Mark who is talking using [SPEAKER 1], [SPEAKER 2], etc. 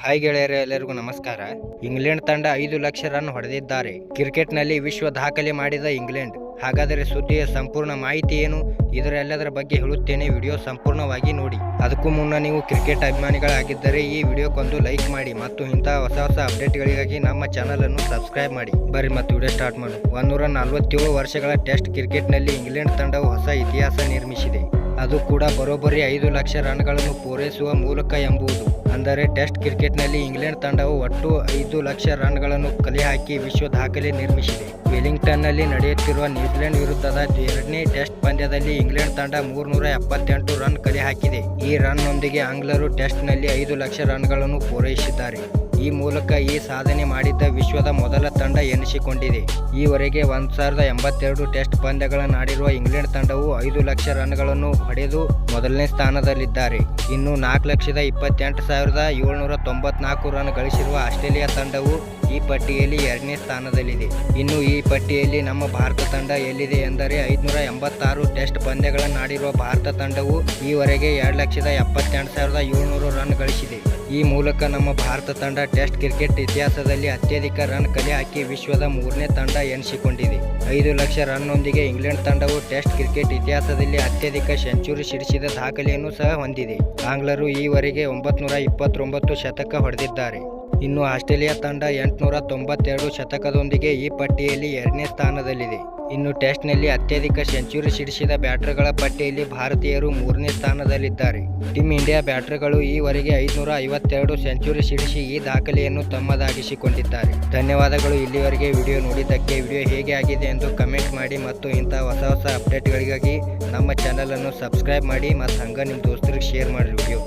[SPEAKER 1] Hi ಗೆಳೆಯರೇ, ಎಲ್ಲರಿಗೂ ನಮಸ್ಕಾರ. ಇಂಗ್ಲೆಂಡ್ ತಂಡ 5 ಲಕ್ಷ ರನ್ ಹೊಡೆದಿದ್ದಾರೆ. ಕ್ರಿಕೆಟ್ನಲ್ಲಿ ವಿಶ್ವ ದಾಖಲೆ ಮಾಡಿದ ಇಂಗ್ಲೆಂಡ್. ಹಾಗಾದರೆ ಸುದ್ದಿಯ ಸಂಪೂರ್ಣ ಮಾಹಿತಿ ಏನು, ಇದರೆಲ್ಲದರ ಬಗ್ಗೆ ಹೇಳುತ್ತೇನೆ. ವಿಡಿಯೋ ಸಂಪೂರ್ಣವಾಗಿ ನೋಡಿ. ಅದಕ್ಕೂ ಮುನ್ನ ನೀವು ಕ್ರಿಕೆಟ್ ಅಭಿಮಾನಿಗಳಾಗಿದ್ದರೆ ಈ ವಿಡಿಯೋಕ್ಕೊಂದು ಲೈಕ್ ಮಾಡಿ ಮತ್ತು ಇಂತಹ ಹೊಸ ಅಪ್ಡೇಟ್ಗಳಿಗಾಗಿ ನಮ್ಮ ಚಾನಲ್ ಅನ್ನು ಸಬ್ಸ್ಕ್ರೈಬ್ ಮಾಡಿ. ಬರ್ರಿ ಮತ್ತು ವಿಡಿಯೋ ಸ್ಟಾರ್ಟ್ ಮಾಡಿ. 147 ವರ್ಷಗಳ ಟೆಸ್ಟ್ ಕ್ರಿಕೆಟ್ನಲ್ಲಿ ಇಂಗ್ಲೆಂಡ್ ತಂಡವು ಹೊಸ ಇತಿಹಾಸ ನಿರ್ಮಿಸಿದೆ. ಅದು ಕೂಡ ಬರೋಬ್ಬರಿ 5 ಲಕ್ಷ ರನ್ಗಳನ್ನು ಪೂರೈಸುವ ಮೂಲಕ ಎಂಬುದು. ಅಂದರೆ ಟೆಸ್ಟ್ ಕ್ರಿಕೆಟ್ನಲ್ಲಿ ಇಂಗ್ಲೆಂಡ್ ತಂಡವು ಒಟ್ಟು 5 ಲಕ್ಷ ರನ್ಗಳನ್ನು ಕಲೆ ಹಾಕಿ ವಿಶ್ವ ದಾಖಲೆ ನಿರ್ಮಿಸಿದೆ. ವೆಲ್ಲಿಂಗ್ಟನ್ನಲ್ಲಿ ನಡೆಯುತ್ತಿರುವ ನ್ಯೂಜಿಲೆಂಡ್ ವಿರುದ್ಧದ 2ನೇ ಟೆಸ್ಟ್ ಪಂದ್ಯದಲ್ಲಿ ಇಂಗ್ಲೆಂಡ್ ತಂಡ 378 ರನ್ ಕಲೆ ಹಾಕಿದೆ. ಈ ರನ್ನೊಂದಿಗೆ ಆಂಗ್ಲರು ಟೆಸ್ಟ್ನಲ್ಲಿ 5 ಲಕ್ಷ ರನ್ಗಳನ್ನು ಪೂರೈಸಿದ್ದಾರೆ. ಈ ಮೂಲಕ ಈ ಸಾಧನೆ ಮಾಡಿದ್ದ ವಿಶ್ವದ ಮೊದಲ ತಂಡ ಎನಿಸಿಕೊಂಡಿದೆ. ಈವರೆಗೆ 1082 ಟೆಸ್ಟ್ ಪಂದ್ಯಗಳನ್ನಾಡಿರುವ ಇಂಗ್ಲೆಂಡ್ ತಂಡವು 5 ಲಕ್ಷ ರನ್ಗಳನ್ನು ಹೊಡೆದು ಮೊದಲನೇ ಸ್ಥಾನದಲ್ಲಿದ್ದಾರೆ. ಇನ್ನು 4,28,794 ರನ್ ಗಳಿಸಿರುವ ಆಸ್ಟ್ರೇಲಿಯಾ ತಂಡವು ಈ ಪಟ್ಟಿಯಲ್ಲಿ 2ನೇ ಸ್ಥಾನದಲ್ಲಿದೆ. ಇನ್ನು ಈ ಪಟ್ಟಿಯಲ್ಲಿ ನಮ್ಮ ಭಾರತ ತಂಡ ಎಲ್ಲಿದೆ ಎಂದರೆ 586 ಟೆಸ್ಟ್ ಪಂದ್ಯಗಳನ್ನಾಡಿರುವ ಭಾರತ ತಂಡವು ಈವರೆಗೆ 2,78,700 ರನ್ ಗಳಿಸಿದೆ. ಈ ಮೂಲಕ ನಮ್ಮ ಭಾರತ ತಂಡ ಟೆಸ್ಟ್ ಕ್ರಿಕೆಟ್ ಇತಿಹಾಸದಲ್ಲಿ ಅತ್ಯಧಿಕ ರನ್ ಕಲೆ ಹಾಕಿ ವಿಶ್ವದ 3ನೇ ತಂಡ ಎನಿಸಿಕೊಂಡಿದೆ. 5 ಲಕ್ಷ ರನ್ನೊಂದಿಗೆ ಇಂಗ್ಲೆಂಡ್ ತಂಡವು ಟೆಸ್ಟ್ ಕ್ರಿಕೆಟ್ ಇತಿಹಾಸದಲ್ಲಿ ಅತ್ಯಧಿಕ ಸೆಂಚುರಿ ಸಿಡಿಸಿದ ದಾಖಲೆಯನ್ನು ಸಹ ಹೊಂದಿದೆ. ಆಂಗ್ಲರು ಈವರೆಗೆ 929 ಶತಕ ಹೊಡೆದಿದ್ದಾರೆ. ಇನ್ನು ಆಸ್ಟ್ರೇಲಿಯಾ ತಂಡ 892 ಶತಕದೊಂದಿಗೆ ಈ ಪಟ್ಟಿಯಲ್ಲಿ 2ನೇ ಸ್ಥಾನದಲ್ಲಿದೆ. ಇನ್ನು ಟೆಸ್ಟ್ನಲ್ಲಿ ಅತ್ಯಧಿಕ ಸೆಂಚುರಿ ಸಿಡಿಸಿದ ಬ್ಯಾಟರ್ಗಳ ಪಟ್ಟಿಯಲ್ಲಿ ಭಾರತೀಯರು 3ನೇ ಸ್ಥಾನದಲ್ಲಿದ್ದಾರೆ. ಟೀಮ್ ಇಂಡಿಯಾ ಬ್ಯಾಟರ್ಗಳು ಈವರೆಗೆ 552 ಸೆಂಚುರಿ ಸಿಡಿಸಿ ಈ ದಾಖಲೆಯನ್ನು ತಮ್ಮದಾಗಿಸಿಕೊಂಡಿದ್ದಾರೆ. ಧನ್ಯವಾದಗಳು ಇಲ್ಲಿವರೆಗೆ ವಿಡಿಯೋ ನೋಡಿದ್ದಕ್ಕೆ. ವಿಡಿಯೋ ಹೇಗೆ ಆಗಿದೆ ಎಂದು ಕಮೆಂಟ್ ಮಾಡಿ ಮತ್ತು ಇಂತಹ ಹೊಸ ಅಪ್ಡೇಟ್ಗಳಿಗಾಗಿ ನಮ್ಮ ಚಾನಲನ್ನು ಸಬ್ಸ್ಕ್ರೈಬ್ ಮಾಡಿ ಮತ್ತು ಹಂಗೆ ನಿಮ್ಮ ದೋಸ್ತರಿಗೆ ಶೇರ್ ಮಾಡಿ ವಿಡಿಯೋ.